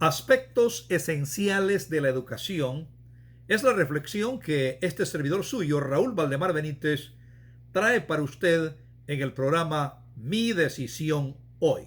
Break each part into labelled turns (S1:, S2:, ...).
S1: Aspectos esenciales de la educación es la reflexión que este servidor suyo, Raúl Valdemar Benítez, trae para usted en el programa Mi Decisión Hoy.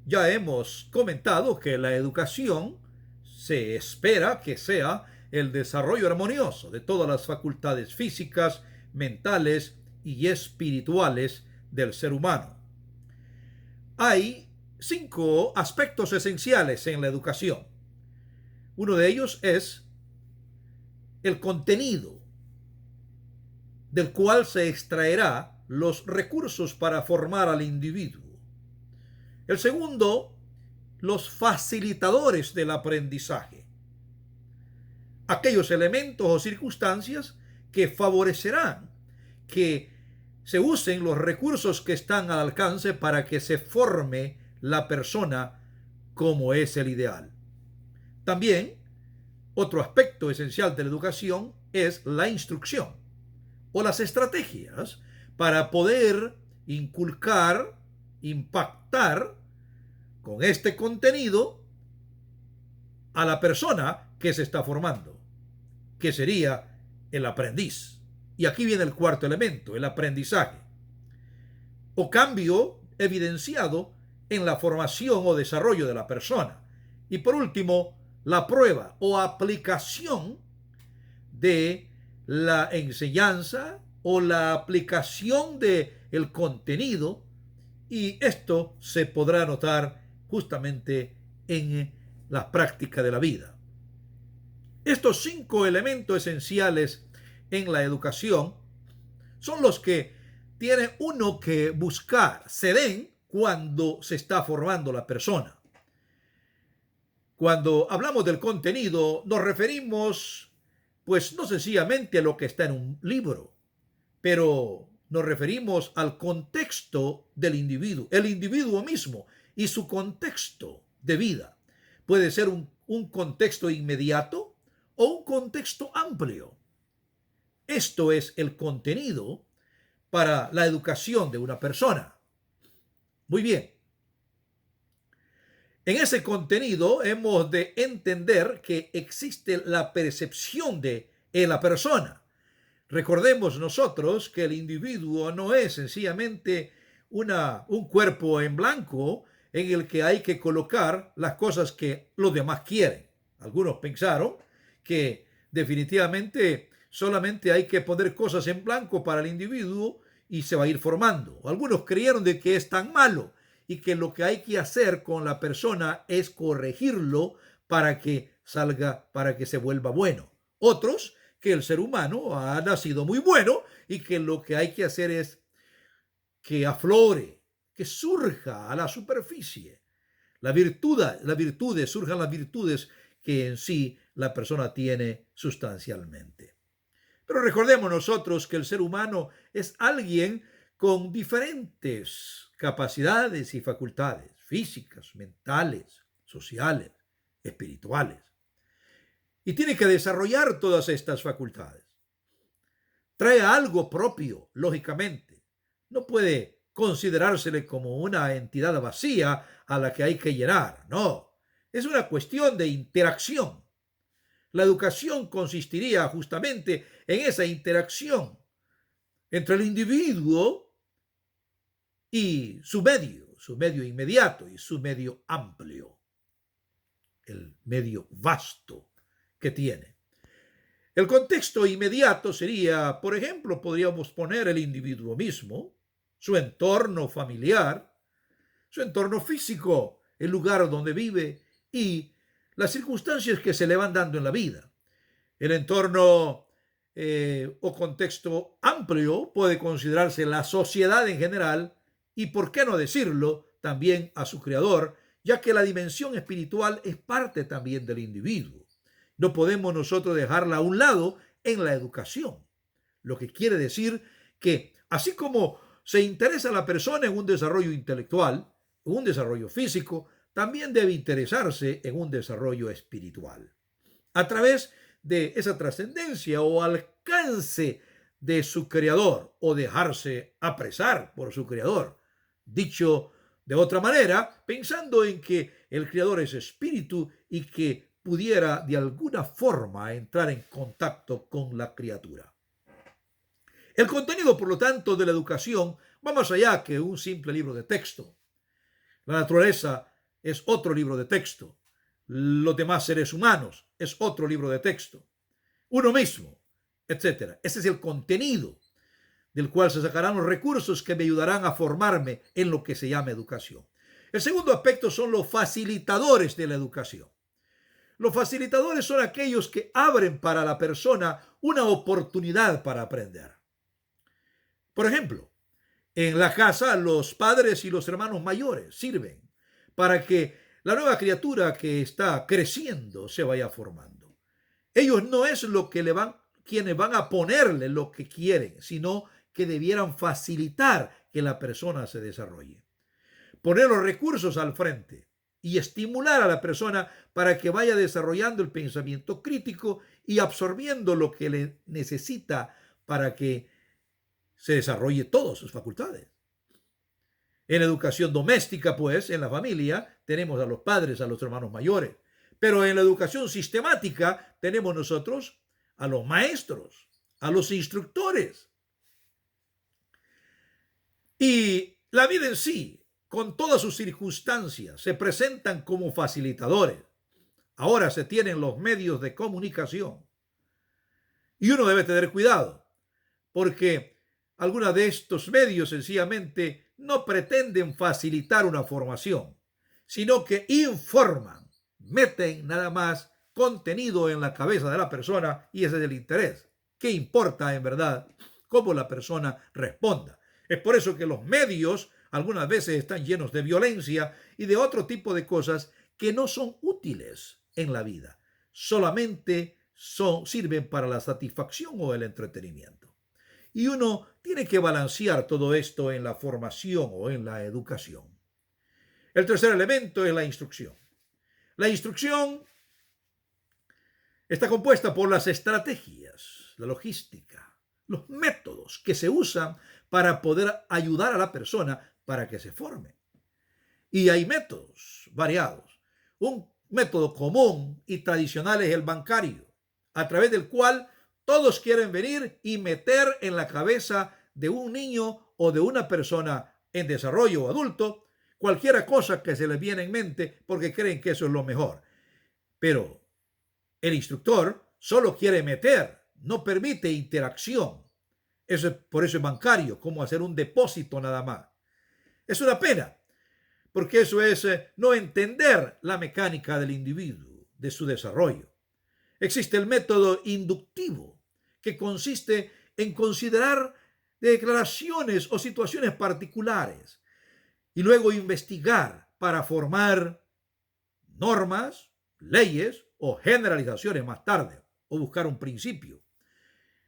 S1: Ya hemos comentado que la educación se espera que sea el desarrollo armonioso de todas las facultades físicas, mentales y espirituales del ser humano. Hay 5 aspectos esenciales en la educación. Uno de ellos es el contenido del cual se extraerá los recursos para formar al individuo. El segundo, los facilitadores del aprendizaje. Aquellos elementos o circunstancias que favorecerán que se usen los recursos que están al alcance para que se forme la persona como es el ideal. También, otro aspecto esencial de la educación es la instrucción o las estrategias para poder inculcar, impactar con este contenido a la persona que se está formando, que sería el aprendiz. Y aquí viene el cuarto elemento, el aprendizaje, o cambio evidenciado en la formación o desarrollo de la persona. Y por último, la prueba o aplicación de la enseñanza o la aplicación del contenido, y esto se podrá notar justamente en la práctica de la vida. Estos 5 elementos esenciales en la educación son los que tiene uno que buscar, se den cuando se está formando la persona. Cuando hablamos del contenido, nos referimos, pues no sencillamente a lo que está en un libro, pero nos referimos al contexto del individuo, el individuo mismo y su contexto de vida. Puede ser un contexto inmediato o un contexto amplio. Esto es el contenido para la educación de una persona. Muy bien. En ese contenido hemos de entender que existe la percepción de la persona. Recordemos nosotros que el individuo no es sencillamente un cuerpo en blanco en el que hay que colocar las cosas que los demás quieren. Algunos pensaron que definitivamente solamente hay que poner cosas en blanco para el individuo y se va a ir formando. Algunos creyeron de que es tan malo y que lo que hay que hacer con la persona es corregirlo para que salga, para que se vuelva bueno. Otros, que el ser humano ha nacido muy bueno y que lo que hay que hacer es que aflore, que surja a la superficie. Surjan las virtudes que en sí la persona tiene sustancialmente. Pero recordemos nosotros que el ser humano es alguien con diferentes capacidades y facultades físicas, mentales, sociales, espirituales. Y tiene que desarrollar todas estas facultades. Trae algo propio, lógicamente. No puede considerársele como una entidad vacía a la que hay que llenar. No, es una cuestión de interacción. La educación consistiría justamente en esa interacción entre el individuo y su medio inmediato y su medio amplio, el medio vasto que tiene. El contexto inmediato sería, por ejemplo, podríamos poner el individuo mismo, su entorno familiar, su entorno físico, el lugar donde vive y las circunstancias que se le van dando en la vida. El entorno o contexto amplio puede considerarse la sociedad en general y, por qué no decirlo, también a su creador, ya que la dimensión espiritual es parte también del individuo. No podemos nosotros dejarla a un lado en la educación, lo que quiere decir que así como se interesa la persona en un desarrollo intelectual, en un desarrollo físico, también debe interesarse en un desarrollo espiritual. A través de esa trascendencia o alcance de su creador o dejarse apresar por su creador. Dicho De otra manera, pensando en que el Creador es espíritu y que pudiera de alguna forma entrar en contacto con la criatura. El contenido, por lo tanto, de la educación va más allá que un simple libro de texto. La naturaleza es otro libro de texto. Los demás seres humanos es otro libro de texto. Uno mismo, etcétera. Ese es el contenido del cual se sacarán los recursos que me ayudarán a formarme en lo que se llama educación. El segundo aspecto son los facilitadores de la educación. Los facilitadores son aquellos que abren para la persona una oportunidad para aprender. Por ejemplo, en la casa los padres y los hermanos mayores sirven para que la nueva criatura que está creciendo se vaya formando. Ellos no es lo que quienes van a ponerle lo que quieren, sino que debieran facilitar que la persona se desarrolle. Poner los recursos al frente y estimular a la persona para que vaya desarrollando el pensamiento crítico y absorbiendo lo que le necesita para que se desarrolle todas sus facultades. En la educación doméstica, pues, en la familia, tenemos a los padres, a los hermanos mayores. Pero en la educación sistemática tenemos nosotros a los maestros, a los instructores. Y la vida en sí, con todas sus circunstancias, se presentan como facilitadores. Ahora se tienen los medios de comunicación. Y uno debe tener cuidado, porque algunos de estos medios sencillamente no pretenden facilitar una formación, sino que informan, meten nada más contenido en la cabeza de la persona y ese es el interés. ¿Qué importa en verdad cómo la persona responda? Es por eso que los medios algunas veces están llenos de violencia y de otro tipo de cosas que no son útiles en la vida. Solamente sirven para la satisfacción o el entretenimiento. Y uno tiene que balancear todo esto en la formación o en la educación. El tercer elemento es la instrucción. La instrucción está compuesta por las estrategias, la logística, los métodos que se usan para poder ayudar a la persona para que se forme. Y hay métodos variados. Un método común y tradicional es el bancario, a través del cual todos quieren venir y meter en la cabeza de un niño o de una persona en desarrollo o adulto cualquier cosa que se les viene en mente porque creen que eso es lo mejor. Pero el instructor solo quiere meter, no permite interacción. Por eso es bancario, como hacer un depósito nada más. Es una pena, porque eso es no entender la mecánica del individuo, de su desarrollo. Existe el método inductivo, que consiste en considerar declaraciones o situaciones particulares y luego investigar para formar normas, leyes o generalizaciones más tarde, o buscar un principio.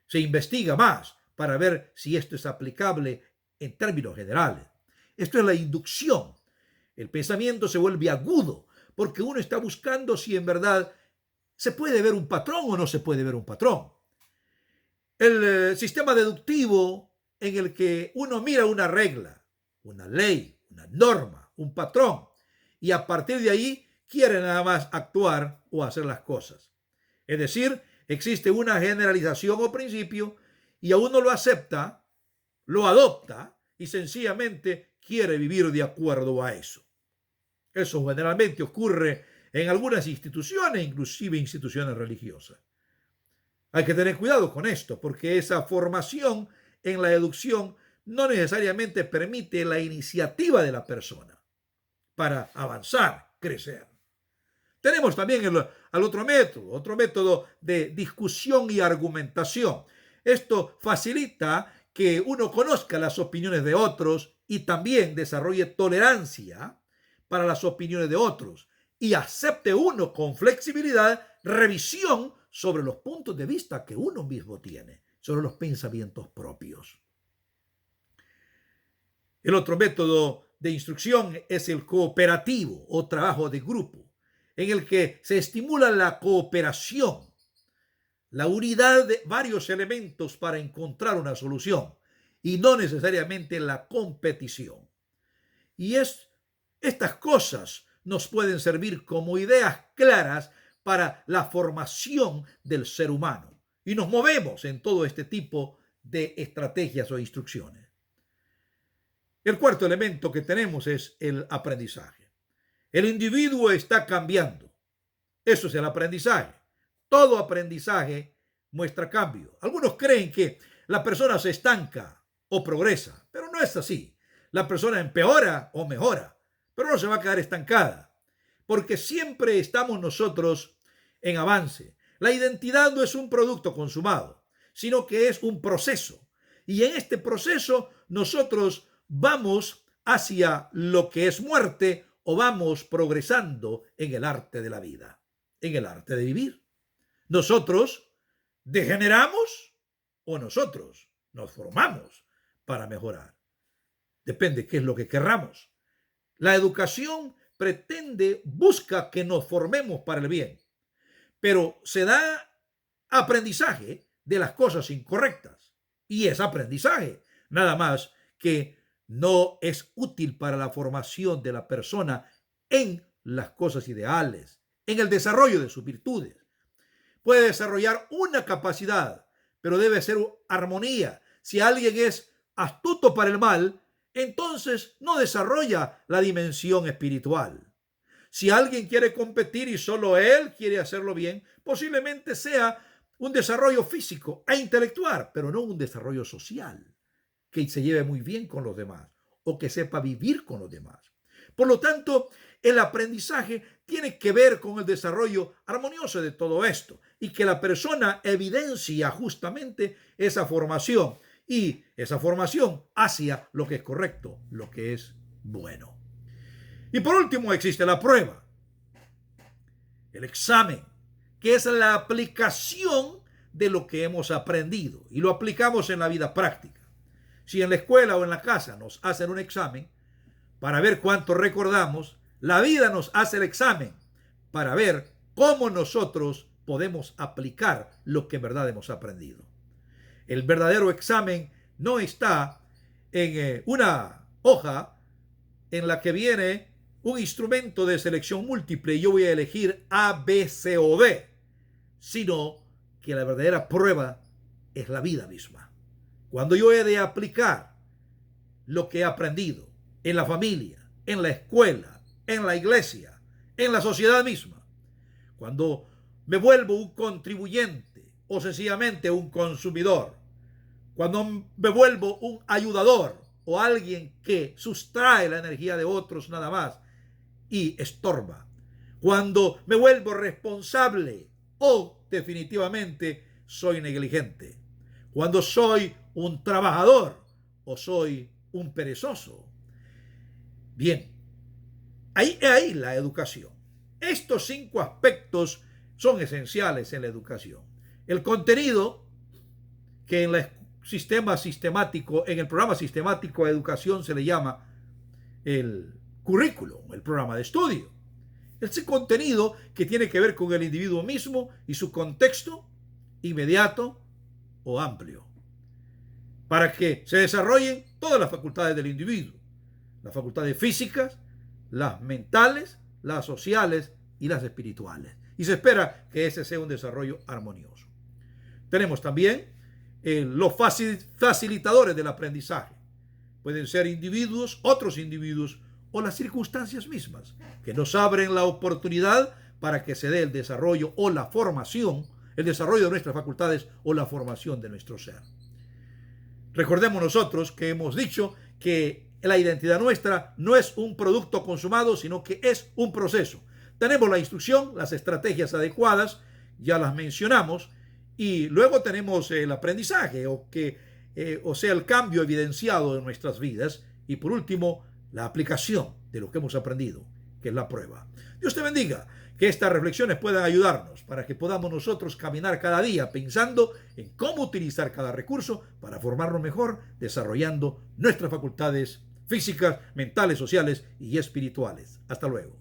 S1: Se investiga más para ver si esto es aplicable en términos generales. Esto es la inducción. El pensamiento se vuelve agudo porque uno está buscando si en verdad se puede ver un patrón o no se puede ver un patrón. El sistema deductivo en el que uno mira una regla, una ley, una norma, un patrón, y a partir de ahí quiere nada más actuar o hacer las cosas. Es decir, existe una generalización o principio y a uno lo acepta, lo adopta y sencillamente quiere vivir de acuerdo a eso. Eso generalmente ocurre en algunas instituciones, inclusive instituciones religiosas. Hay que tener cuidado con esto, porque esa formación en la educación no necesariamente permite la iniciativa de la persona para avanzar, crecer. Tenemos también el otro método de discusión y argumentación. Esto facilita que uno conozca las opiniones de otros y también desarrolle tolerancia para las opiniones de otros y acepte uno con flexibilidad revisión sobre los puntos de vista que uno mismo tiene, sobre los pensamientos propios. El otro método de instrucción es el cooperativo o trabajo de grupo, en el que se estimula la cooperación, la unidad de varios elementos para encontrar una solución y no necesariamente la competición. Y es Estas cosas nos pueden servir como ideas claras para la formación del ser humano. Y nos movemos en todo este tipo de estrategias o instrucciones. El cuarto elemento que tenemos es el aprendizaje. El individuo está cambiando. Eso es el aprendizaje. Todo aprendizaje muestra cambio. Algunos creen que la persona se estanca o progresa, pero no es así. La persona empeora o mejora, pero no se va a quedar estancada, porque siempre estamos nosotros en avance. La identidad no es un producto consumado, sino que es un proceso. Y en este proceso nosotros vamos hacia lo que es muerte o vamos progresando en el arte de la vida, en el arte de vivir. Nosotros degeneramos o nosotros nos formamos para mejorar. Depende qué es lo que querramos. La educación busca que nos formemos para el bien, pero se da aprendizaje de las cosas incorrectas. Y es aprendizaje, nada más que no es útil para la formación de la persona en las cosas ideales, en el desarrollo de sus virtudes. Puede desarrollar una capacidad, pero debe ser armonía. Si alguien es astuto para el mal, entonces no desarrolla la dimensión espiritual. Si alguien quiere competir y solo él quiere hacerlo bien, posiblemente sea un desarrollo físico e intelectual, pero no un desarrollo social, que se lleve muy bien con los demás o que sepa vivir con los demás. Por lo tanto, el aprendizaje tiene que ver con el desarrollo armonioso de todo esto y que la persona evidencia justamente esa formación y esa formación hacia lo que es correcto, lo que es bueno. Y por último existe la prueba, el examen, que es la aplicación de lo que hemos aprendido y lo aplicamos en la vida práctica. Si en la escuela o en la casa nos hacen un examen para ver cuánto recordamos, la vida nos hace el examen para ver cómo nosotros podemos aplicar lo que en verdad hemos aprendido. El verdadero examen no está en una hoja en la que viene un instrumento de selección múltiple y yo voy a elegir A, B, C o D, sino que la verdadera prueba es la vida misma. Cuando yo he de aplicar lo que he aprendido en la familia, en la escuela, en la iglesia, en la sociedad misma, cuando me vuelvo un contribuyente o sencillamente un consumidor, cuando me vuelvo un ayudador o alguien que sustrae la energía de otros nada más y estorba, cuando me vuelvo responsable o definitivamente soy negligente, cuando soy un trabajador o soy un perezoso. Bien, ahí la educación. Estos 5 aspectos son esenciales en la educación. El contenido, que en el programa sistemático de educación se le llama el currículum, el programa de estudio. Ese contenido que tiene que ver con el individuo mismo y su contexto inmediato o amplio, para que se desarrollen todas las facultades del individuo, las facultades físicas, las mentales, las sociales y las espirituales. Y se espera que ese sea un desarrollo armonioso. Tenemos también los facilitadores del aprendizaje. Pueden ser individuos, otros individuos o las circunstancias mismas que nos abren la oportunidad para que se dé el desarrollo o la formación, el desarrollo de nuestras facultades o la formación de nuestro ser. Recordemos nosotros que hemos dicho que la identidad nuestra no es un producto consumado, sino que es un proceso. Tenemos la instrucción, las estrategias adecuadas, ya las mencionamos, y luego tenemos el aprendizaje, o sea, el cambio evidenciado en nuestras vidas, y por último, la aplicación de lo que hemos aprendido, que es la prueba. Dios te bendiga, que estas reflexiones puedan ayudarnos para que podamos nosotros caminar cada día pensando en cómo utilizar cada recurso para formarnos mejor, desarrollando nuestras facultades físicas, mentales, sociales y espirituales. Hasta luego.